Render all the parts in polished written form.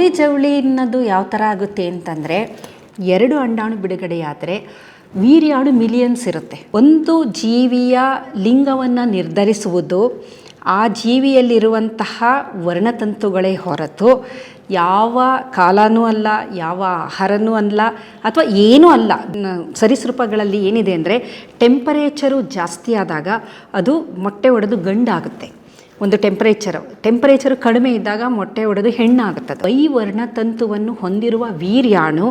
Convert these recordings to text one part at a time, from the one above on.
ಅವಳಿ ಜವಳಿ ಅನ್ನೋದು ಯಾವ ಥರ ಆಗುತ್ತೆ ಅಂತಂದರೆ, 2 ಅಂಡಾಣು ಬಿಡುಗಡೆಯಾದರೆ ವೀರ್ಯಾಣು ಮಿಲಿಯನ್ಸ್ ಇರುತ್ತೆ. ಒಂದು ಜೀವಿಯ ಲಿಂಗವನ್ನು ನಿರ್ಧರಿಸುವುದು ಆ ಜೀವಿಯಲ್ಲಿರುವಂತಹ ವರ್ಣತಂತುಗಳೇ ಹೊರತು ಯಾವ ಕಾಲನೂ ಅಲ್ಲ, ಯಾವ ಆಹಾರನೂ ಅಲ್ಲ, ಅಥವಾ ಏನೂ ಅಲ್ಲ. ಸರೀಸೃಪಗಳಲ್ಲಿ ಏನಿದೆ ಅಂದರೆ, ಟೆಂಪರೇಚರು ಜಾಸ್ತಿ ಆದಾಗ ಅದು ಮೊಟ್ಟೆ ಒಡೆದು ಗಂಡಾಗುತ್ತೆ. ಒಂದು ಟೆಂಪರೇಚರು ಕಡಿಮೆ ಇದ್ದಾಗ ಮೊಟ್ಟೆ ಒಡೆದು ಹೆಣ್ಣಾಗುತ್ತದೆ. ಈ ವರ್ಣತಂತುವನ್ನು ಹೊಂದಿರುವ ವೀರ್ಯಾಣು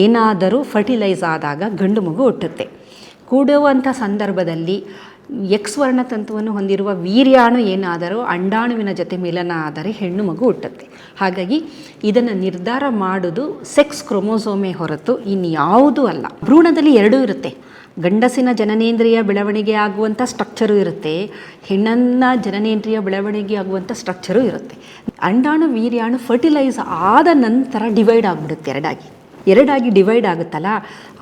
ಏನಾದರೂ ಫರ್ಟಿಲೈಸ್ ಆದಾಗ ಗಂಡು ಮಗು ಹುಟ್ಟುತ್ತೆ. ಕೂಡುವಂಥ ಸಂದರ್ಭದಲ್ಲಿ ಎಕ್ಸ್ ವರ್ಣತಂತುವನ್ನು ಹೊಂದಿರುವ ವೀರ್ಯಾಣು ಏನಾದರೂ ಅಂಡಾಣುವಿನ ಜೊತೆ ಮಿಲನ ಆದರೆ ಹೆಣ್ಣು ಮಗು ಹುಟ್ಟುತ್ತೆ. ಹಾಗಾಗಿ ಇದನ್ನು ನಿರ್ಧಾರ ಮಾಡೋದು ಸೆಕ್ಸ್ ಕ್ರೋಮೋಸೋಮೇ ಹೊರತು ಇನ್ಯಾವುದೂ ಅಲ್ಲ. ಭ್ರೂಣದಲ್ಲಿ 2 ಇರುತ್ತೆ. ಗಂಡಸಿನ ಜನನೇಂದ್ರಿಯ ಬೆಳವಣಿಗೆ ಆಗುವಂಥ ಸ್ಟ್ರಕ್ಚರು ಇರುತ್ತೆ, ಹೆಣ್ಣನ್ನ ಜನನೇಂದ್ರಿಯ ಬೆಳವಣಿಗೆ ಆಗುವಂಥ ಸ್ಟ್ರಕ್ಚರು ಇರುತ್ತೆ. ಅಂಡಾಣು ವೀರ್ಯಾಣು ಫರ್ಟಿಲೈಸ್ ಆದ ನಂತರ ಡಿವೈಡ್ ಆಗಿಬಿಡುತ್ತೆ. ಎರಡಾಗಿ ಡಿವೈಡ್ ಆಗುತ್ತಲ್ಲ,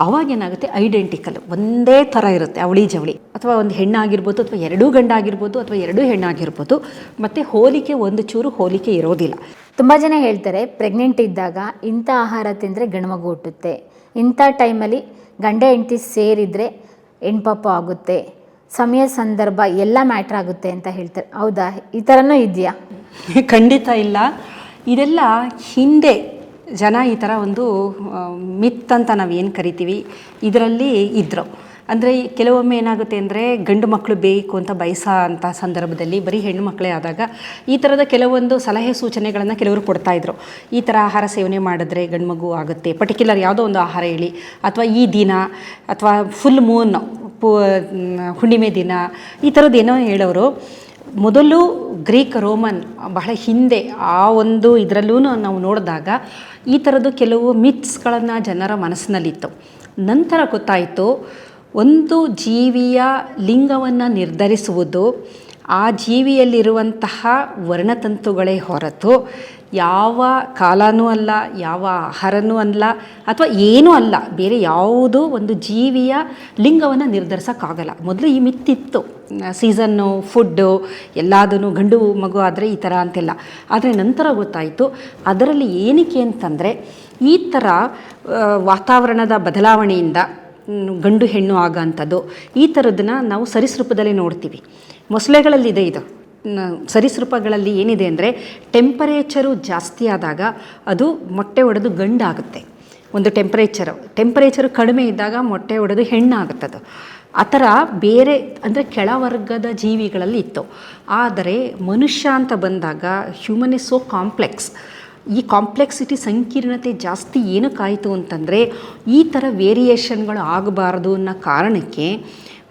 ಅವಾಗೇನಾಗುತ್ತೆ, ಐಡೆಂಟಿಕಲ್ ಒಂದೇ ಥರ ಇರುತ್ತೆ ಅವಳಿ ಜವಳಿ. ಅಥವಾ ಒಂದು ಹೆಣ್ಣಾಗಿರ್ಬೋದು, ಅಥವಾ 2 ಗಂಡಾಗಿರ್ಬೋದು, ಅಥವಾ 2 ಹೆಣ್ಣಾಗಿರ್ಬೋದು. ಮತ್ತು ಒಂದು ಚೂರು ಹೋಲಿಕೆ ಇರೋದಿಲ್ಲ. ತುಂಬ ಜನ ಹೇಳ್ತಾರೆ, ಪ್ರೆಗ್ನೆಂಟ್ ಇದ್ದಾಗ ಇಂಥ ಆಹಾರ ತಿಂದರೆ ಗಂಡುಮಗು ಹುಟ್ಟುತ್ತೆ, ಇಂಥ ಟೈಮಲ್ಲಿ ಗಂಡ ಹೆಂಡತಿ ಸೇರಿದರೆ ಹೆಣ್ಪಾಪ ಆಗುತ್ತೆ, ಸಮಯ ಸಂದರ್ಭ ಎಲ್ಲ ಮ್ಯಾಟ್ರ್ ಆಗುತ್ತೆ ಅಂತ ಹೇಳ್ತಾರೆ. ಹೌದಾ? ಈ ಥರನೂ ಇದೆಯಾ? ಖಂಡಿತ ಇಲ್ಲ. ಇದೆಲ್ಲ ಹಿಂದೆ ಜನ ಈ ಥರ ಒಂದು ಮಿತ್ ಅಂತ ನಾವೇನು ಕರಿತೀವಿ ಇದರಲ್ಲಿ ಇದ್ದರು. ಅಂದರೆ ಕೆಲವೊಮ್ಮೆ ಏನಾಗುತ್ತೆ ಅಂದರೆ, ಗಂಡು ಮಕ್ಕಳು ಬೇಕು ಅಂತ ಬಯಸೋ ಅಂಥ ಸಂದರ್ಭದಲ್ಲಿ ಬರೀ ಹೆಣ್ಣು ಮಕ್ಕಳೇ ಆದಾಗ ಈ ಥರದ ಕೆಲವೊಂದು ಸಲಹೆ ಸೂಚನೆಗಳನ್ನು ಕೆಲವರು ಕೊಡ್ತಾಯಿದ್ರು. ಈ ಥರ ಆಹಾರ ಸೇವನೆ ಮಾಡಿದ್ರೆ ಗಂಡು ಮಗು ಆಗುತ್ತೆ, ಪರ್ಟಿಕ್ಯುಲರ್ ಯಾವುದೋ ಒಂದು ಆಹಾರ ಹೇಳಿ, ಅಥವಾ ಈ ದಿನ, ಅಥವಾ ಫುಲ್ ಮೂನ್, ಹುಣ್ಣಿಮೆ ದಿನ, ಈ ಥರದ್ದು ಏನೋ ಹೇಳೋರು. ಮೊದಲು ಗ್ರೀಕ್, ರೋಮನ್, ಬಹಳ ಹಿಂದೆ ಆ ಒಂದು ಇದರಲ್ಲೂ ನಾವು ನೋಡಿದಾಗ ಈ ಥರದ್ದು ಕೆಲವು ಮಿತ್ಸ್ಗಳನ್ನು ಜನರ ಮನಸ್ಸಿನಲ್ಲಿತ್ತು. ನಂತರ ಗೊತ್ತಾಯಿತು, ಒಂದು ಜೀವಿಯ ಲಿಂಗವನ್ನು ನಿರ್ಧರಿಸುವುದು ಆ ಜೀವಿಯಲ್ಲಿರುವಂತಹ ವರ್ಣತಂತುಗಳೇ ಹೊರತು ಯಾವ ಕಾಲನೂ ಅಲ್ಲ, ಯಾವ ಆಹಾರನೂ ಅಲ್ಲ, ಅಥವಾ ಏನೂ ಅಲ್ಲ. ಬೇರೆ ಯಾವುದೂ ಒಂದು ಜೀವಿಯ ಲಿಂಗವನ್ನು ನಿರ್ಧರಿಸೋಕ್ಕಾಗಲ್ಲ. ಮೊದಲು ಈ ಮಿತ್ತಿತ್ತು, ಸೀಸನ್ನು, ಫುಡ್ಡು ಎಲ್ಲದೂ ಗಂಡು ಮಗು ಆದರೆ ಈ ಥರ ಅಂತೆಲ್ಲ. ಆದರೆ ನಂತರ ಗೊತ್ತಾಯಿತು ಅದರಲ್ಲಿ ಏನಕ್ಕೆ ಅಂತಂದರೆ, ಈ ಥರ ವಾತಾವರಣದ ಬದಲಾವಣೆಯಿಂದ ಗಂಡು ಹೆಣ್ಣು ಆಗೋಂಥದ್ದು, ಈ ಥರದನ್ನು ನಾವು ಸರೀಸೃಪದಲ್ಲಿ ನೋಡ್ತೀವಿ. ಮೊಸಳೆಗಳಲ್ಲಿದೆ ಇದು. ಸರೀಸೃಪಗಳಲ್ಲಿ ಏನಿದೆ ಅಂದರೆ, ಟೆಂಪರೇಚರು ಜಾಸ್ತಿ ಆದಾಗ ಅದು ಮೊಟ್ಟೆ ಒಡೆದು ಗಂಡಾಗುತ್ತೆ. ಒಂದು ಟೆಂಪರೇಚರು ಕಡಿಮೆ ಇದ್ದಾಗ ಮೊಟ್ಟೆ ಒಡೆದು ಹೆಣ್ಣಾಗುತ್ತದು. ಆ ಥರ ಬೇರೆ ಅಂದರೆ ಕೆಳವರ್ಗದ ಜೀವಿಗಳಲ್ಲಿ ಇತ್ತು. ಆದರೆ ಮನುಷ್ಯ ಅಂತ ಬಂದಾಗ ಹ್ಯೂಮನ್ ಇಸ್ ಸೋ ಕಾಂಪ್ಲೆಕ್ಸ್. ಈ ಕಾಂಪ್ಲೆಕ್ಸಿಟಿ, ಸಂಕೀರ್ಣತೆ ಜಾಸ್ತಿ ಏನಕ್ಕಾಯಿತು ಅಂತಂದರೆ, ಈ ಥರ ವೇರಿಯೇಷನ್ಗಳು ಆಗಬಾರ್ದು ಅನ್ನೋ ಕಾರಣಕ್ಕೆ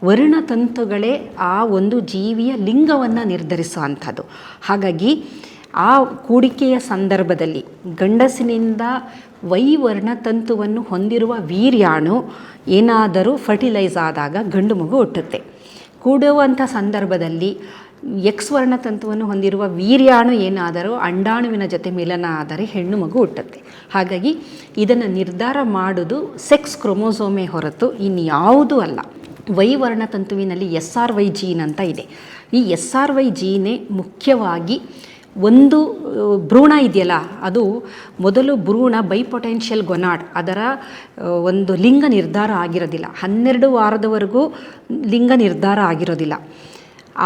ವರ್ಣತಂತುಗಳೇ ಆ ಒಂದು ಜೀವಿಯ ಲಿಂಗವನ್ನು ನಿರ್ಧರಿಸೋ ಅಂಥದ್ದು. ಹಾಗಾಗಿ ಆ ಕೂಡಿಕೆಯ ಸಂದರ್ಭದಲ್ಲಿ ಗಂಡಸಿನಿಂದ ವರ್ಣತಂತುವನ್ನು ಹೊಂದಿರುವ ವೀರ್ಯಾಣು ಏನಾದರೂ ಫರ್ಟಿಲೈಸ್ ಆದಾಗ ಗಂಡು ಮಗು ಹುಟ್ಟುತ್ತೆ. ಕೂಡುವಂಥ ಸಂದರ್ಭದಲ್ಲಿ ಎಕ್ಸ್ ವರ್ಣತಂತುವನ್ನು ಹೊಂದಿರುವ ವೀರ್ಯಾಣು ಏನಾದರೂ ಅಂಡಾಣುವಿನ ಜೊತೆ ಮಿಲನ ಆದರೆ ಹೆಣ್ಣು ಮಗು ಹುಟ್ಟುತ್ತೆ. ಹಾಗಾಗಿ ಇದನ್ನು ನಿರ್ಧಾರ ಮಾಡೋದು ಸೆಕ್ಸ್ ಕ್ರೋಮೋಸೋಮೇ ಹೊರತು ಇನ್ಯಾವುದೂ ಅಲ್ಲ. ವರ್ಣತಂತುವಿನಲ್ಲಿ SRY ಜೀನ್ ಅಂತ ಇದೆ. ಈ SRY ಜೀನೇ ಮುಖ್ಯವಾಗಿ ಒಂದು ಭ್ರೂಣ ಇದೆಯಲ್ಲ, ಅದು ಮೊದಲು ಭ್ರೂಣ ಬೈಪೊಟೆನ್ಷಿಯಲ್ ಗೊನಾಡ್, ಅದರ ಒಂದು ಲಿಂಗ ನಿರ್ಧಾರ ಆಗಿರೋದಿಲ್ಲ. 12 ವಾರದವರೆಗೂ ಲಿಂಗ ನಿರ್ಧಾರ ಆಗಿರೋದಿಲ್ಲ.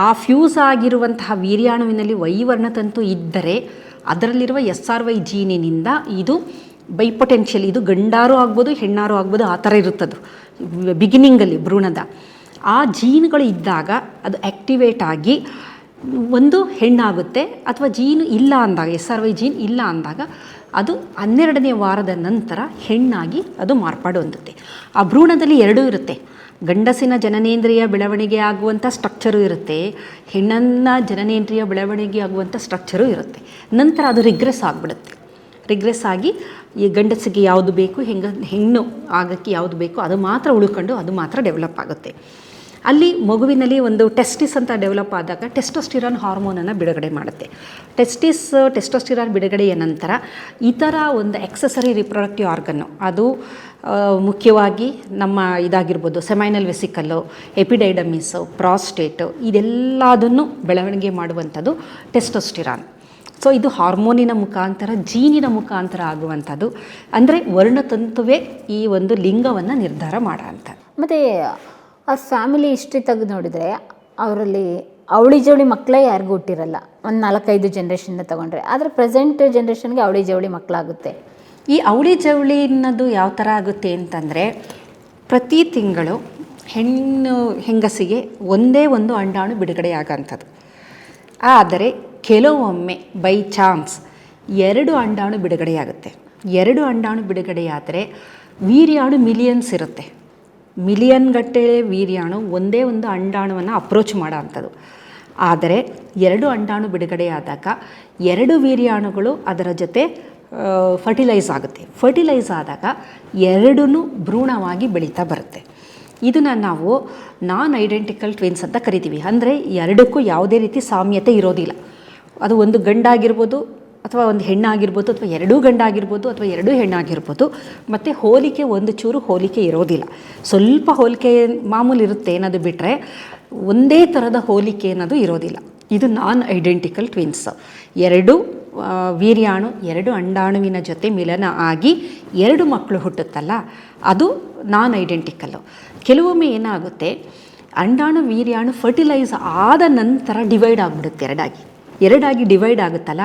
ಆ ಫ್ಯೂಸ್ ಆಗಿರುವಂತಹ ವೀರ್ಯಾಣುವಿನಲ್ಲಿ ವರ್ಣತಂತು ಇದ್ದರೆ ಅದರಲ್ಲಿರುವ SRY ಜೀನಿನಿಂದ ಇದು ಬೈಪೊಟೆನ್ಷಿಯಲ್, ಇದು ಗಂಡಾರು ಆಗ್ಬೋದು ಹೆಣ್ಣಾರು ಆಗ್ಬೋದು, ಆ ಥರ ಇರುತ್ತದು ಬಿಗಿನಿಂಗಲ್ಲಿ ಭ್ರೂಣದ. ಆ ಜೀನ್ಗಳು ಇದ್ದಾಗ ಅದು ಆ್ಯಕ್ಟಿವೇಟ್ ಆಗಿ ಒಂದು ಹೆಣ್ಣಾಗುತ್ತೆ. ಅಥವಾ ಜೀನು ಇಲ್ಲ ಅಂದಾಗ, SRY ಜೀನ್ ಇಲ್ಲ ಅಂದಾಗ ಅದು 12ನೇ ವಾರದ ನಂತರ ಹೆಣ್ಣಾಗಿ ಅದು ಮಾರ್ಪಾಡು ಹೊಂದುತ್ತೆ. ಆ ಭ್ರೂಣದಲ್ಲಿ 2 ಇರುತ್ತೆ. ಗಂಡಸಿನ ಜನನೇಂದ್ರಿಯ ಬೆಳವಣಿಗೆ ಆಗುವಂಥ ಸ್ಟ್ರಕ್ಚರು ಇರುತ್ತೆ, ಹೆಣ್ಣನ್ನ ಜನನೇಂದ್ರಿಯ ಬೆಳವಣಿಗೆ ಆಗುವಂಥ ಸ್ಟ್ರಕ್ಚರು ಇರುತ್ತೆ. ನಂತರ ಅದು ರಿಗ್ರೆಸ್ ಆಗಿ ಈ ಗಂಡಸಿಗೆ ಯಾವುದು ಬೇಕು, ಹೆಣ್ಣು ಆಗೋಕ್ಕೆ ಯಾವುದು ಬೇಕು ಅದು ಮಾತ್ರ ಉಳ್ಕೊಂಡು ಅದು ಮಾತ್ರ ಡೆವಲಪ್ ಆಗುತ್ತೆ. ಅಲ್ಲಿ ಮಗುವಿನಲ್ಲಿ ಒಂದು ಟೆಸ್ಟಿಸ್ ಅಂತ ಡೆವಲಪ್ ಆದಾಗ ಟೆಸ್ಟೋಸ್ಟಿರಾನ್ ಹಾರ್ಮೋನನ್ನು ಬಿಡುಗಡೆ ಮಾಡುತ್ತೆ. ಟೆಸ್ಟೋಸ್ಟಿರಾನ್ ಬಿಡುಗಡೆಯ ನಂತರ ಇತರ ಒಂದು ಎಕ್ಸೆಸರಿ ರಿಪ್ರೊಡಕ್ಟಿವ್ ಆರ್ಗನ್ನು, ಅದು ಮುಖ್ಯವಾಗಿ ನಮ್ಮ ಇದಾಗಿರ್ಬೋದು, ಸೆಮೈನಲ್ ವೆಸಿಕಲ್ಲು, ಎಪಿಡೈಡಮಿಸು, ಪ್ರಾಸ್ಟೇಟು, ಇದೆಲ್ಲದನ್ನು ಬೆಳವಣಿಗೆ ಮಾಡುವಂಥದ್ದು ಟೆಸ್ಟೋಸ್ಟಿರಾನ್. ಸೊ ಇದು ಹಾರ್ಮೋನಿನ ಮುಖಾಂತರ, ಜೀನಿನ ಮುಖಾಂತರ ಆಗುವಂಥದ್ದು. ಅಂದರೆ ವರ್ಣತಂತುವೇ ಈ ಒಂದು ಲಿಂಗವನ್ನು ನಿರ್ಧಾರ ಮಾಡೋ ಅಂಥದ್ದು. ಮತ್ತು ಆ ಫ್ಯಾಮಿಲಿ ಹಿಸ್ಟ್ರಿ ತೆಗೆದು ನೋಡಿದರೆ ಅವರಲ್ಲಿ ಅವಳಿ ಜವಳಿ ಮಕ್ಕಳೇ ಯಾರಿಗೂ ಹುಟ್ಟಿರಲ್ಲ, ಒಂದು 4-5 ಜನ್ರೇಷನ್ನ ತೊಗೊಂಡ್ರೆ. ಆದರೆ ಪ್ರೆಸೆಂಟ್ ಜನ್ರೇಷನ್ಗೆ ಅವಳಿ ಜವಳಿ ಮಕ್ಕಳಾಗುತ್ತೆ. ಈ ಅವಳಿ ಜವಳಿ ಅನ್ನೋದು ಯಾವ ಥರ ಆಗುತ್ತೆ ಅಂತಂದರೆ, ಪ್ರತಿ ತಿಂಗಳು ಹೆಂಗಸಿಗೆ ಒಂದೇ ಒಂದು ಅಂಡಾಣು ಬಿಡುಗಡೆ ಆಗೋಂಥದ್ದು. ಆದರೆ ಕೆಲವೊಮ್ಮೆ ಬೈ ಚಾನ್ಸ್ 2 ಅಂಡಾಣು ಬಿಡುಗಡೆಯಾಗುತ್ತೆ. 2 ಅಂಡಾಣು ಬಿಡುಗಡೆಯಾದರೆ ವೀರ್ಯಾಣು ಮಿಲಿಯನ್ಸ್ ಇರುತ್ತೆ. ಮಿಲಿಯನ್ ಗಟ್ಟಲೆ ವೀರ್ಯಾಣು ಒಂದೇ ಒಂದು ಅಂಡಾಣುವನ್ನು ಅಪ್ರೋಚ್ ಮಾಡೋ ಅಂಥದ್ದು. ಆದರೆ 2 ಅಂಡಾಣು ಬಿಡುಗಡೆಯಾದಾಗ 2 ವೀರ್ಯಾಣುಗಳು ಅದರ ಜೊತೆ ಫರ್ಟಿಲೈಸ್ ಆಗುತ್ತೆ. ಫರ್ಟಿಲೈಸ್ ಆದಾಗ 2 ಭ್ರೂಣವಾಗಿ ಬೆಳೀತಾ ಬರುತ್ತೆ. ಇದನ್ನು ನಾವು ನಾನ್ ಐಡೆಂಟಿಕಲ್ ಟ್ವಿನ್ಸ್ ಅಂತ ಕರಿತೀವಿ. ಅಂದರೆ 2ಕ್ಕೂ ಯಾವುದೇ ರೀತಿ ಸಾಮ್ಯತೆ ಇರೋದಿಲ್ಲ. ಅದು ಒಂದು ಗಂಡಾಗಿರ್ಬೋದು ಅಥವಾ ಒಂದು ಹೆಣ್ಣಾಗಿರ್ಬೋದು, ಅಥವಾ 2 ಗಂಡಾಗಿರ್ಬೋದು ಅಥವಾ 2 ಹೆಣ್ಣಾಗಿರ್ಬೋದು. ಮತ್ತು ಹೋಲಿಕೆ ಒಂದು ಚೂರು ಹೋಲಿಕೆ ಇರೋದಿಲ್ಲ. ಸ್ವಲ್ಪ ಹೋಲಿಕೆ ಮಾಮೂಲಿ ಇರುತ್ತೆ ಅನ್ನೋದು ಬಿಟ್ಟರೆ ಒಂದೇ ಥರದ ಹೋಲಿಕೆ ಅನ್ನೋದು ಇರೋದಿಲ್ಲ. ಇದು ನಾನ್ ಐಡೆಂಟಿಕಲ್ ಟ್ವಿನ್ಸ್. 2 ವೀರ್ಯಾಣು 2 ಅಂಡಾಣುವಿನ ಜೊತೆ ಮಿಲನ ಆಗಿ 2 ಮಕ್ಕಳು ಹುಟ್ಟುತ್ತಲ್ಲ, ಅದು ನಾನ್ ಐಡೆಂಟಿಕಲ್ಲು. ಕೆಲವೊಮ್ಮೆ ಏನಾಗುತ್ತೆ, ಅಂಡಾಣು ವೀರ್ಯಾಣು ಫರ್ಟಿಲೈಸ್ ಆದ ನಂತರ ಡಿವೈಡ್ ಆಗಿಬಿಡುತ್ತೆ. ಎರಡಾಗಿ ಡಿವೈಡ್ ಆಗುತ್ತಲ್ಲ,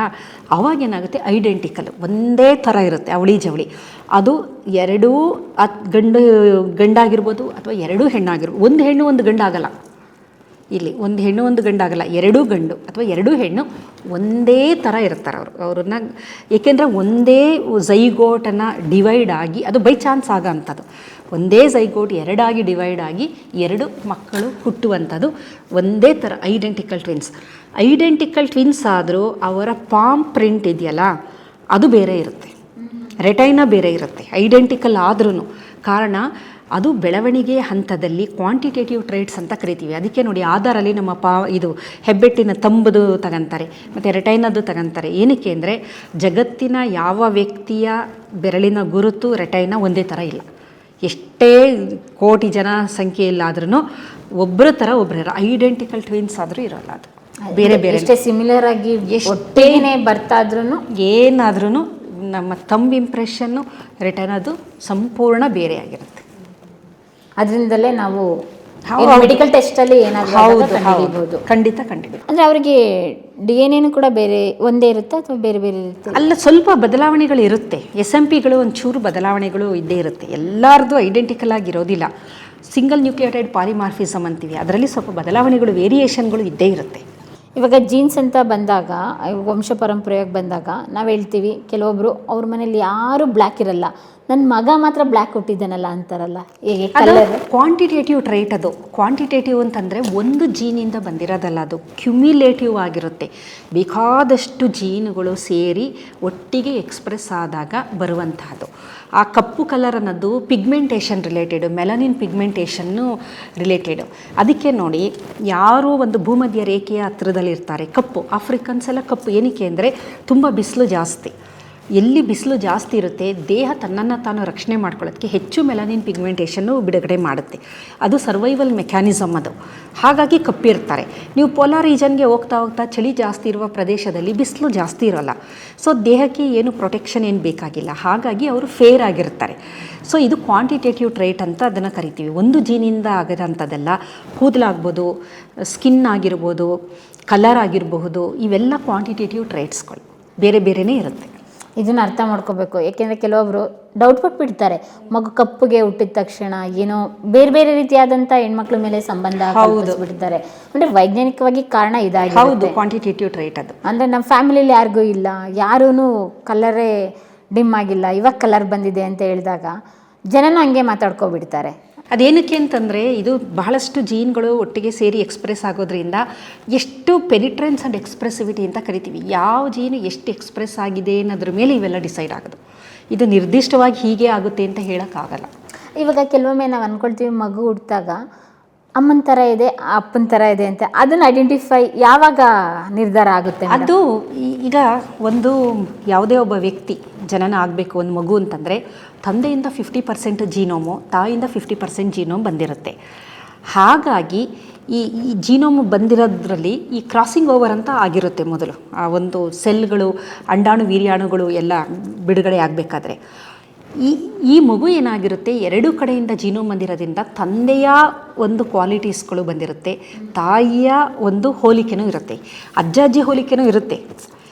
ಅವಾಗೇನಾಗುತ್ತೆ, ಐಡೆಂಟಿಕಲ್ ಒಂದೇ ಥರ ಇರುತ್ತೆ ಅವಳಿ ಜವಳಿ. ಅದು 2 ಗಂಡಾಗಿರ್ಬೋದು ಅಥವಾ 2 ಹೆಣ್ಣಾಗಿರ್ಬೋದು. ಒಂದು ಹೆಣ್ಣು ಒಂದು ಗಂಡಾಗಲ್ಲ. ಇಲ್ಲಿ ಒಂದು ಹೆಣ್ಣು ಒಂದು ಗಂಡಾಗಲ್ಲ, 2 ಗಂಡು ಅಥವಾ 2 ಹೆಣ್ಣು ಒಂದೇ ಥರ ಇರ್ತಾರೆ ಅವ್ರನ್ನ. ಏಕೆಂದರೆ ಒಂದೇ ಝೈಗೋಟನ್ನು ಡಿವೈಡ್ ಆಗಿ, ಅದು ಬೈ ಚಾನ್ಸ್ ಆಗೋ ಅಂಥದ್ದು. ಒಂದೇ ಝೈಗೋಟ್ 2 ಡಿವೈಡ್ ಆಗಿ 2 ಮಕ್ಕಳು ಹುಟ್ಟುವಂಥದ್ದು ಒಂದೇ ಥರ ಐಡೆಂಟಿಕಲ್ ಟ್ವಿನ್ಸ್. ಐಡೆಂಟಿಕಲ್ ಟ್ವಿನ್ಸ್ ಆದರೂ ಅವರ ಪಾಮ್ ಪ್ರಿಂಟ್ ಇದೆಯಲ್ಲ, ಅದು ಬೇರೆ ಇರುತ್ತೆ, ರೆಟೈನಾ ಬೇರೆ ಇರುತ್ತೆ ಐಡೆಂಟಿಕಲ್ ಆದ್ರೂ. ಕಾರಣ ಅದು ಬೆಳವಣಿಗೆ ಹಂತದಲ್ಲಿ ಕ್ವಾಂಟಿಟೇಟಿವ್ ಟ್ರೈಟ್ಸ್ ಅಂತ ಕರಿತೀವಿ. ಅದಕ್ಕೆ ನೋಡಿ, ಆಧಾರಲ್ಲಿ ನಮ್ಮ ಇದು ಹೆಬ್ಬೆಟ್ಟಿನ ತಂಬುದು ತಗೊಂತಾರೆ ಮತ್ತು ರೆಟೈನದ್ದು ತಗೊಂತಾರೆ. ಏನಕ್ಕೆ ಅಂದರೆ, ಜಗತ್ತಿನ ಯಾವ ವ್ಯಕ್ತಿಯ ಬೆರಳಿನ ಗುರುತು ರೆಟೈನ ಒಂದೇ ಥರ ಇಲ್ಲ. ಎಷ್ಟೇ ಕೋಟಿ ಜನ ಸಂಖ್ಯೆಯಲ್ಲಾದ್ರೂ ಒಬ್ಬರ ಥರ ಒಬ್ಬರ ಐಡೆಂಟಿಕಲ್ ಟ್ವಿನ್ಸ್ ಆದರೂ ಇರೋಲ್ಲ. ಅದು ಬೇರೆ ಬೇರೆ ಎಷ್ಟೇ ಸಿಮಿಲರ್ ಆಗಿ ಎಷ್ಟೇನೇ ಬರ್ತಾ ಇದ್ರೂ ಏನಾದ್ರೂ ನಮ್ಮ ತಂಬ್ ಇಂಪ್ರೆಷನ್ನು ರೆಟೈನದು ಸಂಪೂರ್ಣ ಬೇರೆ ಆಗಿರುತ್ತೆ. ಅದರಿಂದಲೇ ನಾವು ಮೆಡಿಕಲ್ ಟೆಸ್ಟಲ್ಲಿ ಏನಾದರೂ ಕಂಡುಹಿಡಿಯಬಹುದು. ಖಂಡಿತ ಕಂಡುಹಿಡಿ. ಅಂದರೆ ಅವರಿಗೆ DNA ಕೂಡ ಬೇರೆ ಒಂದೇ ಇರುತ್ತೆ ಅಥವಾ ಬೇರೆ ಬೇರೆ ಇರುತ್ತೆ? ಅಲ್ಲ, ಸ್ವಲ್ಪ ಬದಲಾವಣೆಗಳು ಇರುತ್ತೆ. SMP-ಗಳು ಒಂಚೂರು ಬದಲಾವಣೆಗಳು ಇದ್ದೇ ಇರುತ್ತೆ. ಎಲ್ಲರದ್ದು ಐಡೆಂಟಿಕಲ್ ಆಗಿರೋದಿಲ್ಲ. ಸಿಂಗಲ್ ನ್ಯೂಕ್ಲಿಯೋಟೈಡ್ ಪಾಲಿಮಾರ್ಫಿಸಮ್ ಅಂತೀವಿ, ಅದರಲ್ಲಿ ಸ್ವಲ್ಪ ಬದಲಾವಣೆಗಳು, ವೇರಿಯೇಷನ್ಗಳು ಇದ್ದೇ ಇರುತ್ತೆ. ಇವಾಗ ಜೀನ್ಸ್ ಅಂತ ಬಂದಾಗ, ವಂಶ ಪರಂಪರೆಯಾಗಿ ಬಂದಾಗ ನಾವು ಹೇಳ್ತೀವಿ, ಕೆಲವೊಬ್ಬರು ಅವ್ರ ಮನೇಲಿ ಯಾರೂ ಬ್ಲ್ಯಾಕ್ ಇರಲ್ಲ, ನನ್ನ ಮಗ ಮಾತ್ರ ಬ್ಲ್ಯಾಕ್ ಹುಟ್ಟಿದ್ದಾನಲ್ಲ ಅಂತಾರಲ್ಲ. ಹೇಗೆ? ಕ್ವಾಂಟಿಟೇಟಿವ್ ಟ್ರೈಟ್. ಅದು ಕ್ವಾಂಟಿಟೇಟಿವ್ ಅಂತಂದರೆ ಒಂದು ಜೀನಿಂದ ಬಂದಿರೋದಲ್ಲ, ಅದು ಕ್ಯುಮ್ಯುಲೇಟಿವ್ ಆಗಿರುತ್ತೆ. ಬೇಕಾದಷ್ಟು ಜೀನುಗಳು ಸೇರಿ ಒಟ್ಟಿಗೆ ಎಕ್ಸ್ಪ್ರೆಸ್ ಆದಾಗ ಬರುವಂತಹದ್ದು. ಆ ಕಪ್ಪು ಕಲರ್ ಅನ್ನೋದು ಪಿಗ್ಮೆಂಟೇಷನ್ ರಿಲೇಟೆಡು, ಮೆಲನಿನ್ ಪಿಗ್ಮೆಂಟೇಷನ್ನು ರಿಲೇಟೆಡು. ಅದಕ್ಕೆ ನೋಡಿ, ಯಾರೋ ಒಂದು ಭೂಮಧ್ಯ ರೇಖೆಯ ಹತ್ತಿರದಲ್ಲಿರ್ತಾರೆ, ಕಪ್ಪು ಆಫ್ರಿಕನ್ಸ್ ಎಲ್ಲ ಕಪ್ಪು. ಏನಕ್ಕೆ ಅಂದರೆ ತುಂಬ ಬಿಸಿಲು ಜಾಸ್ತಿ. ಎಲ್ಲಿ ಬಿಸಿಲು ಜಾಸ್ತಿ ಇರುತ್ತೆ, ದೇಹ ತನ್ನನ್ನು ತಾನು ರಕ್ಷಣೆ ಮಾಡ್ಕೊಳ್ಳೋದಕ್ಕೆ ಹೆಚ್ಚು ಮೆಲನಿನ್ ಪಿಗ್ಮೆಂಟೇಷನ್ನು ಬಿಡುಗಡೆ ಮಾಡುತ್ತೆ. ಅದು ಸರ್ವೈವಲ್ ಮೆಕ್ಯಾನಿಸಮ್ ಅದು. ಹಾಗಾಗಿ ಕಪ್ಪಿರ್ತಾರೆ. ನೀವು ಪೋಲಾರ್ ರೀಜನ್ಗೆ ಹೋಗ್ತಾ ಹೋಗ್ತಾ ಚಳಿ ಜಾಸ್ತಿ ಇರುವ ಪ್ರದೇಶದಲ್ಲಿ ಬಿಸಿಲು ಜಾಸ್ತಿ ಇರೋಲ್ಲ. ಸೊ ದೇಹಕ್ಕೆ ಏನು ಪ್ರೊಟೆಕ್ಷನ್ ಏನು ಬೇಕಾಗಿಲ್ಲ, ಹಾಗಾಗಿ ಅವರು ಫೇರ್ ಆಗಿರ್ತಾರೆ. ಸೊ ಇದು ಕ್ವಾಂಟಿಟೇಟಿವ್ ಟ್ರೈಟ್ ಅಂತ ಅದನ್ನು ಕರಿತೀವಿ. ಒಂದು ಜೀನಿಂದ ಆಗೋದಂಥದ್ದೆಲ್ಲ ಕೂದಲಾಗ್ಬೋದು, ಸ್ಕಿನ್ ಆಗಿರ್ಬೋದು, ಕಲರ್ ಆಗಿರಬಹುದು, ಇವೆಲ್ಲ ಕ್ವಾಂಟಿಟೇಟಿವ್ ಟ್ರೈಟ್ಸ್ಗಳು ಬೇರೆ ಬೇರೆಯೇ ಇರುತ್ತೆ. ಇದನ್ನು ಅರ್ಥ ಮಾಡ್ಕೋಬೇಕು. ಏಕೆಂದರೆ ಕೆಲವೊಬ್ಬರು ಡೌಟ್ ಪಟ್ಬಿಡ್ತಾರೆ, ಮಗು ಕಪ್ಪುಗೆ ಹುಟ್ಟಿದ ತಕ್ಷಣ ಏನೋ ಬೇರೆ ಬೇರೆ ರೀತಿಯಾದಂಥ ಹೆಣ್ಮಕ್ಳ ಮೇಲೆ ಸಂಬಂಧ ಬಿಡ್ತಾರೆ. ಅಂದರೆ ವೈಜ್ಞಾನಿಕವಾಗಿ ಕಾರಣ ಇದಾಗಿ, ಹೌದು, ಕ್ವಾಂಟಿಟೇಟಿವ್ ಟ್ರೈಟ್ ಅದು. ಅಂದರೆ ನಮ್ಮ ಫ್ಯಾಮಿಲಿಯಲ್ಲಿ ಯಾರಿಗೂ ಇಲ್ಲ, ಯಾರೂ ಕಲರೇ ಡಿಮ್ ಆಗಿಲ್ಲ, ಇವಾಗ ಕಲರ್ ಬಂದಿದೆ ಅಂತ ಹೇಳಿದಾಗ ಜನನೂ ಹಂಗೆ ಮಾತಾಡ್ಕೊಬಿಡ್ತಾರೆ. ಅದೇನಕ್ಕೆ ಅಂತಂದರೆ, ಇದು ಬಹಳಷ್ಟು ಜೀನ್ಗಳು ಒಟ್ಟಿಗೆ ಸೇರಿ ಎಕ್ಸ್ಪ್ರೆಸ್ ಆಗೋದ್ರಿಂದ ಎಷ್ಟು ಪೆನಿಟ್ರೆನ್ಸ್ ಆ್ಯಂಡ್ ಎಕ್ಸ್ಪ್ರೆಸಿವಿಟಿ ಅಂತ ಕರಿತೀವಿ. ಯಾವ ಜೀನು ಎಷ್ಟು ಎಕ್ಸ್ಪ್ರೆಸ್ ಆಗಿದೆ ಅನ್ನೋದ್ರ ಮೇಲೆ ಇವೆಲ್ಲ ಡಿಸೈಡ್ ಆಗೋದು. ಇದು ನಿರ್ದಿಷ್ಟವಾಗಿ ಹೀಗೆ ಆಗುತ್ತೆ ಅಂತ ಹೇಳೋಕ್ಕಾಗಲ್ಲ. ಇವಾಗ ಕೆಲವೊಮ್ಮೆ ನಾವು ಅಂದ್ಕೊಳ್ತೀವಿ, ಮಗು ಹುಟ್ಟಿದಾಗ ಅಮ್ಮನ ಥರ ಇದೆ, ಅಪ್ಪನ ಥರ ಇದೆ ಅಂತ. ಅದನ್ನು ಐಡೆಂಟಿಫೈ ಯಾವಾಗ ನಿರ್ಧಾರ ಆಗುತ್ತೆ? ಅದು ಈಗ ಒಂದು ಯಾವುದೇ ಒಬ್ಬ ವ್ಯಕ್ತಿ ಜನನ ಆಗಬೇಕು, ಒಂದು ಮಗು ಅಂತಂದರೆ ತಂದೆಯಿಂದ 50% ಜೀನೋಮು, ತಾಯಿಯಿಂದ 50% ಜೀನೋಮ್ ಬಂದಿರುತ್ತೆ. ಹಾಗಾಗಿ ಈ ಜೀನೋಮ್ ಬಂದಿರೋದ್ರಲ್ಲಿ ಈ ಕ್ರಾಸಿಂಗ್ ಓವರ್ ಅಂತ ಆಗಿರುತ್ತೆ ಮೊದಲು. ಆ ಒಂದು ಸೆಲ್ಗಳು, ಅಂಡಾಣು ವೀರ್ಯಾಣುಗಳು ಎಲ್ಲ ಬಿಡುಗಡೆ ಆಗಬೇಕಾದ್ರೆ ಈ ಮಗು ಏನಾಗಿರುತ್ತೆ, ಎರಡು ಕಡೆಯಿಂದ ಜೀನೋಮ್ ಬಂದಿರೋದ್ರಿಂದ ತಂದೆಯ ಒಂದು ಕ್ವಾಲಿಟೀಸ್ಗಳು ಬಂದಿರುತ್ತೆ, ತಾಯಿಯ ಒಂದು ಹೋಲಿಕೆನೂ ಇರುತ್ತೆ, ಅಜ್ಜ ಅಜ್ಜಿ ಹೋಲಿಕೆನೂ ಇರುತ್ತೆ.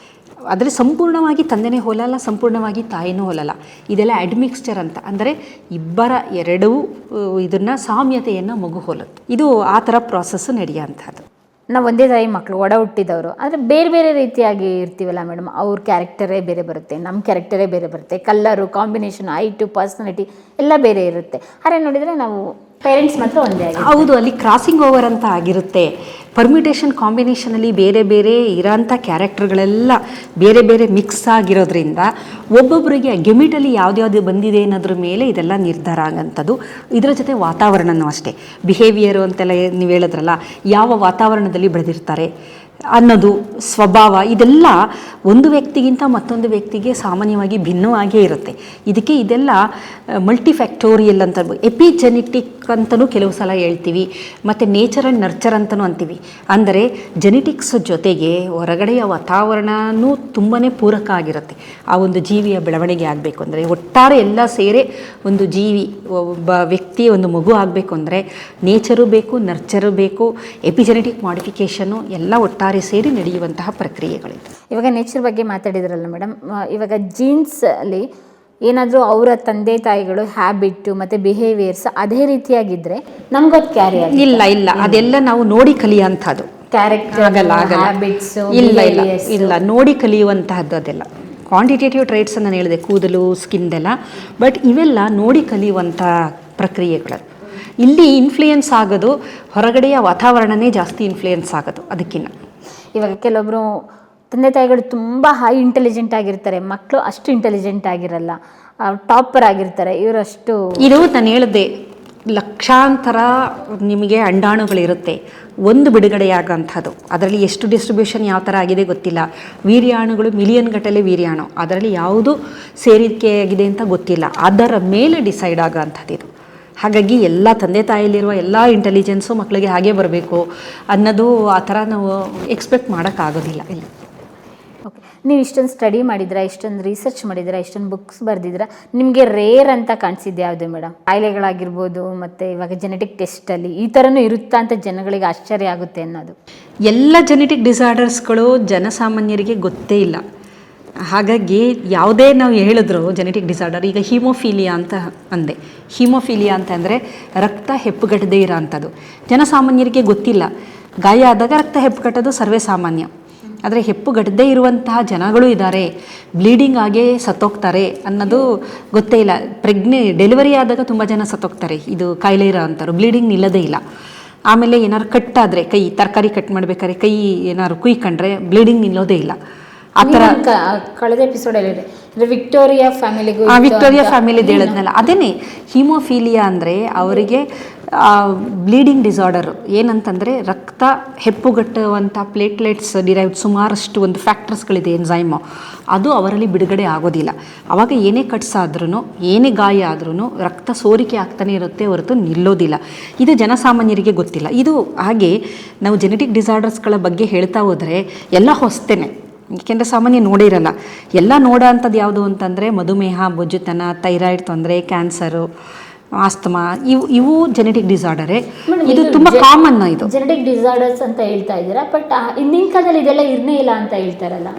ಆದರೆ ಸಂಪೂರ್ಣವಾಗಿ ತಂದೆನೇ ಹೋಲಲ್ಲ, ಸಂಪೂರ್ಣವಾಗಿ ತಾಯಿನೂ ಹೋಲಲ್ಲ. ಇದೆಲ್ಲ ಅಡ್ಮಿಕ್ಸ್ಚರ್ ಅಂತ, ಅಂದರೆ ಇಬ್ಬರ ಎರಡೂ ಇದನ್ನು ಸಾಮ್ಯತೆಯನ್ನು ಮಗು ಹೋಲುತ್ತೆ. ಇದು ಆ ಥರ ಪ್ರಾಸೆಸ್ ನಡೆಯೋಂಥದ್ದು. ನಾವು ಒಂದೇ ತಾಯಿ ಮಕ್ಕಳು, ಒಡ ಹುಟ್ಟಿದವರು, ಆದರೆ ಬೇರೆ ಬೇರೆ ರೀತಿಯಾಗಿ ಇರ್ತೀವಲ್ಲ ಮೇಡಮ್, ಅವ್ರ ಕ್ಯಾರೆಕ್ಟರೇ ಬೇರೆ ಬರುತ್ತೆ, ನಮ್ಮ ಕ್ಯಾರೆಕ್ಟರೇ ಬೇರೆ ಬರುತ್ತೆ, ಕಲ್ಲರು, ಕಾಂಬಿನೇಷನ್, ಹೈಟು, ಪರ್ಸ್ನಾಲಿಟಿ ಎಲ್ಲ ಬೇರೆ ಇರುತ್ತೆ. ಆದರೆ ನೋಡಿದರೆ ನಾವು ಪೇರೆಂಟ್ಸ್ ಮಾತ್ರ ಒಂದೇ ಆಗಿ. ಹೌದು, ಅಲ್ಲಿ ಕ್ರಾಸಿಂಗ್ ಓವರ್ ಅಂತ ಆಗಿರುತ್ತೆ. ಪರ್ಮಿಟೇಷನ್ ಕಾಂಬಿನೇಷನಲ್ಲಿ ಬೇರೆ ಬೇರೆ ಇರೋಂಥ ಕ್ಯಾರೆಕ್ಟರ್ಗಳೆಲ್ಲ ಬೇರೆ ಬೇರೆ ಮಿಕ್ಸ್ ಆಗಿರೋದ್ರಿಂದ ಒಬ್ಬೊಬ್ಬರಿಗೆ ಗೆಮಿಟಲಿ ಯಾವ್ದ್ಯಾವುದು ಬಂದಿದೆ ಅನ್ನೋದ್ರ ಮೇಲೆ ಇದೆಲ್ಲ ನಿರ್ಧಾರ ಆಗೋಂಥದ್ದು. ಇದರ ಜೊತೆ ವಾತಾವರಣನೂ ಅಷ್ಟೇ, ಬಿಹೇವಿಯರು ಅಂತೆಲ್ಲ ನೀವು ಹೇಳಿದ್ರಲ್ಲ, ಯಾವ ವಾತಾವರಣದಲ್ಲಿ ಬೆಳೆದಿರ್ತಾರೆ ಅನ್ನೋದು, ಸ್ವಭಾವ, ಇದೆಲ್ಲ ಒಂದು ವ್ಯಕ್ತಿಗಿಂತ ಮತ್ತೊಂದು ವ್ಯಕ್ತಿಗೆ ಸಾಮಾನ್ಯವಾಗಿ ಭಿನ್ನವಾಗೇ ಇರುತ್ತೆ. ಇದೆಲ್ಲ ಮಲ್ಟಿಫ್ಯಾಕ್ಟೋರಿಯಲ್ ಅಂತ, ಎಪಿಜೆನೆಟಿಕ್ ಅಂತಲೂ ಕೆಲವು ಸಲ ಹೇಳ್ತೀವಿ, ಮತ್ತು ನೇಚರ್ ಆ್ಯಂಡ್ ನರ್ಚರ್ ಅಂತಲೂ ಅಂತೀವಿ. ಅಂದರೆ ಜೆನೆಟಿಕ್ಸ್ ಜೊತೆಗೆ ಹೊರಗಡೆಯ ವಾತಾವರಣವೂ ತುಂಬಾ ಪೂರಕ ಆಗಿರುತ್ತೆ ಆ ಒಂದು ಜೀವಿಯ ಬೆಳವಣಿಗೆ ಆಗಬೇಕು ಅಂದರೆ. ಒಟ್ಟಾರೆ ಎಲ್ಲ ಸೇರಿ ಒಂದು ಜೀವಿ, ಒಬ್ಬ ವ್ಯಕ್ತಿ, ಒಂದು ಮಗು ಆಗಬೇಕು ಅಂದರೆ ನೇಚರು ಬೇಕು, ನರ್ಚರು ಬೇಕು, ಎಪಿಜೆನೆಟಿಕ್ ಮಾಡಿಫಿಕೇಷನು ಎಲ್ಲ ಒಟ್ಟಾರೆ ಸೇರಿ ನಡೆಯುವಂತಹ ಪ್ರಕ್ರಿಯೆಗಳಿವೆ. ಇವಾಗ ನೇಚರ್ ಬಗ್ಗೆ ಮಾತಾಡಿದ್ರಲ್ಲ ಮೇಡಮ್, ಇವಾಗ ಜೀನ್ಸಲ್ಲಿ ಏನಾದರೂ ಅವರ ತಂದೆ ತಾಯಿಗಳು ಹ್ಯಾಬಿಟ್ಟು ಮತ್ತು ಬಿಹೇವಿಯರ್ಸ್ ಅದೇ ರೀತಿಯಾಗಿದ್ದರೆ ನಮ್ಗದು ಕ್ಯಾರಿ ಇಲ್ಲ, ಅದೆಲ್ಲ ನಾವು ನೋಡಿ ಕಲಿಯುವಂಥದ್ದು. ಕ್ಯಾರೆಕ್ಟರ್ ಆಗಲ್ಲ, ಹ್ಯಾಬಿಟ್ಸ್ ಇಲ್ಲ ನೋಡಿ ಕಲಿಯುವಂತಹದ್ದು. ಅದೆಲ್ಲ ಕ್ವಾಂಟಿಟೇಟಿವ್ ಟ್ರೈಟ್ಸ್ ನಾನು ಹೇಳಿದೆ, ಕೂದಲು, ಸ್ಕಿನ್ದೆಲ್ಲ, ಬಟ್ ಇವೆಲ್ಲ ನೋಡಿ ಕಲಿಯುವಂಥ ಪ್ರಕ್ರಿಯೆಗಳು. ಇಲ್ಲಿ ಇನ್ಫ್ಲೂಯೆನ್ಸ್ ಆಗೋದು ಹೊರಗಡೆಯ ವಾತಾವರಣನೇ ಜಾಸ್ತಿ ಇನ್ಫ್ಲೂಯೆನ್ಸ್ ಆಗೋದು ಅದಕ್ಕಿಂತ. ಇವಾಗ ಕೆಲವೊಬ್ಬರು ತಂದೆ ತಾಯಿಗಳು ತುಂಬ ಹೈ ಇಂಟೆಲಿಜೆಂಟ್ ಆಗಿರ್ತಾರೆ, ಮಕ್ಕಳು ಅಷ್ಟು ಇಂಟೆಲಿಜೆಂಟ್ ಆಗಿರಲ್ಲ, ಟಾಪರ್ ಆಗಿರ್ತಾರೆ, ಇವರಷ್ಟು. ಇದು ನಾನು ಹೇಳಿದೆ, ಲಕ್ಷಾಂತರ ನಿಮಗೆ ಅಂಡಾಣುಗಳಿರುತ್ತೆ, ಒಂದು ಬಿಡುಗಡೆಯಾಗೋಂಥದ್ದು. ಅದರಲ್ಲಿ ಎಷ್ಟು ಡಿಸ್ಟ್ರಿಬ್ಯೂಷನ್ ಯಾವ ಥರ ಆಗಿದೆ ಗೊತ್ತಿಲ್ಲ. ವೀರ್ಯಾಣುಗಳು ಮಿಲಿಯನ್ ಗಟ್ಟಲೆ ವೀರ್ಯಾಣು, ಅದರಲ್ಲಿ ಯಾವುದು ಸೇರಿಕೆ ಆಗಿದೆ ಅಂತ ಗೊತ್ತಿಲ್ಲ. ಅದರ ಮೇಲೆ ಡಿಸೈಡ್ ಆಗೋಂಥದ್ದು ಇದು. ಹಾಗಾಗಿ ಎಲ್ಲ ತಂದೆ ತಾಯಿಯಲ್ಲಿರುವ ಎಲ್ಲ ಇಂಟೆಲಿಜೆನ್ಸು ಮಕ್ಕಳಿಗೆ ಹಾಗೆ ಬರಬೇಕು ಅನ್ನೋದು ಆ ಥರ ನಾವು ಎಕ್ಸ್ಪೆಕ್ಟ್ ಮಾಡೋಕ್ಕಾಗೋದಿಲ್ಲ ಇಲ್ಲಿ. ಓಕೆ, ನೀವು ಇಷ್ಟೊಂದು ಸ್ಟಡಿ ಮಾಡಿದ್ರಾ, ಇಷ್ಟೊಂದು ರಿಸರ್ಚ್ ಮಾಡಿದ್ರಾ, ಇಷ್ಟೊಂದು ಬುಕ್ಸ್ ಬರೆದಿದ್ರಾ, ನಿಮಗೆ ರೇರ್ ಅಂತ ಕಾಣಿಸಿದ್ದು ಯಾವುದು ಮೇಡಮ್? ಕಾಯಿಲೆಗಳಾಗಿರ್ಬೋದು, ಮತ್ತು ಇವಾಗ ಜೆನೆಟಿಕ್ ಟೆಸ್ಟಲ್ಲಿ ಈ ಥರನೂ ಇರುತ್ತಾ ಅಂತ ಜನಗಳಿಗೆ ಆಶ್ಚರ್ಯ ಆಗುತ್ತೆ ಅನ್ನೋದು. ಎಲ್ಲ ಜೆನೆಟಿಕ್ ಡಿಸಾರ್ಡರ್ಸ್ಗಳು ಜನಸಾಮಾನ್ಯರಿಗೆ ಗೊತ್ತೇ ಇಲ್ಲ. ಹಾಗಾಗಿ ಯಾವುದೇ ನಾವು ಹೇಳಿದ್ರು ಜೆನೆಟಿಕ್ ಡಿಸಾರ್ಡರ್, ಈಗ ಹೀಮೋಫೀಲಿಯಾ ಅಂತ ಅಂದೆ. ಹೀಮೋಫೀಲಿಯಾ ಅಂತಂದರೆ ರಕ್ತ ಹೆಪ್ಪುಗಟ್ಟದೇ ಇರೋ ಅಂಥದ್ದು. ಜನಸಾಮಾನ್ಯರಿಗೆ ಗೊತ್ತಿಲ್ಲ. ಗಾಯ ಆದಾಗ ರಕ್ತ ಹೆಪ್ಪುಗಟ್ಟೋದು ಸರ್ವೇ ಸಾಮಾನ್ಯ. ಆದರೆ ಹೆಪ್ಪುಗಟ್ಟದೇ ಇರುವಂತಹ ಜನಗಳು ಇದ್ದಾರೆ, ಬ್ಲೀಡಿಂಗ್ ಆಗೇ ಸತ್ತೋಗ್ತಾರೆ ಅನ್ನೋದು ಗೊತ್ತೇ ಇಲ್ಲ. ಡೆಲಿವರಿ ಆದಾಗ ತುಂಬ ಜನ ಸತ್ತೋಗ್ತಾರೆ, ಇದು ಕಾಯಿಲೆ ಇರೋ ಅಂಥವ್ರು, ಬ್ಲೀಡಿಂಗ್ ನಿಲ್ಲದೇ ಇಲ್ಲ. ಆಮೇಲೆ ಏನಾದ್ರು ಕಟ್ಟಾದರೆ, ಕೈ ತರಕಾರಿ ಕಟ್ ಮಾಡಬೇಕಾದ್ರೆ ಕೈ ಏನಾದ್ರು ಕುಯ್ಕೊಂಡ್ರೆ ಬ್ಲೀಡಿಂಗ್ ನಿಲ್ಲೋದೇ ಇಲ್ಲ. ಆ ಥರ ಕಳೆದ ಎಪಿಸೋಡಲ್ಲಿ ವಿಕ್ಟೋರಿಯಾ ಫ್ಯಾಮಿಲಿಗೂ, ವಿಕ್ಟೋರಿಯಾ ಫ್ಯಾಮಿಲಿದು ಹೇಳಿದ್ನಲ್ಲ, ಅದೇನೇ ಹೀಮೋಫೀಲಿಯಾ ಅಂದರೆ ಅವರಿಗೆ ಬ್ಲೀಡಿಂಗ್ ಡಿಸಾರ್ಡರ್. ಏನಂತಂದರೆ ರಕ್ತ ಹೆಪ್ಪುಗಟ್ಟುವಂಥ ಪ್ಲೇಟ್ಲೆಟ್ಸ್ ಡಿರೈವ್ಡ್ ಸುಮಾರಷ್ಟು ಒಂದು ಫ್ಯಾಕ್ಟರ್ಸ್ಗಳಿದೆ, ಎನ್ಸೈಮು, ಅದು ಅವರಲ್ಲಿ ಬಿಡುಗಡೆ ಆಗೋದಿಲ್ಲ. ಆವಾಗ ಏನೇ ಕಟ್ಸಾದ್ರೂ, ಏನೇ ಗಾಯ ಆದ್ರೂ ರಕ್ತ ಸೋರಿಕೆ ಆಗ್ತಾನೆ ಇರುತ್ತೆ ಹೊರತು ನಿಲ್ಲೋದಿಲ್ಲ. ಇದು ಜನಸಾಮಾನ್ಯರಿಗೆ ಗೊತ್ತಿಲ್ಲ. ಇದು ಹಾಗೆ ನಾವು ಜೆನೆಟಿಕ್ ಡಿಸಾರ್ಡರ್ಸ್ಗಳ ಬಗ್ಗೆ ಹೇಳ್ತಾ ಹೋದರೆ ಎಲ್ಲ ಹೊಸ್ತೇನೆ, ಏಕೆಂದರೆ ಸಾಮಾನ್ಯ ನೋಡಿರಲ್ಲ. ಎಲ್ಲ ನೋಡೋ ಅಂಥದ್ದು ಯಾವುದು ಅಂತಂದರೆ ಮಧುಮೇಹ, ಬೊಜ್ಜುತನ, ಥೈರಾಯ್ಡ್ ತೊಂದರೆ, ಕ್ಯಾನ್ಸರು, ಆಸ್ತಮಾ, ಇವು ಜೆನೆಟಿಕ್ ಡಿಸಾರ್ಡರೇ. ಇದು ತುಂಬ ಕಾಮನ್. ಇದು ಜೆನೆಟಿಕ್ ಡಿಸಾರ್ಡರ್ಸ್ ಅಂತ ಹೇಳ್ತಾ ಇದ್ದೀರಾ, ಬಟ್ ಹಿಂದಿನ ಕಾಲದಲ್ಲಿ ಇದೆಲ್ಲ ಇರನೇ ಇಲ್ಲ ಅಂತ ಹೇಳ್ತಾರಲ್ಲ.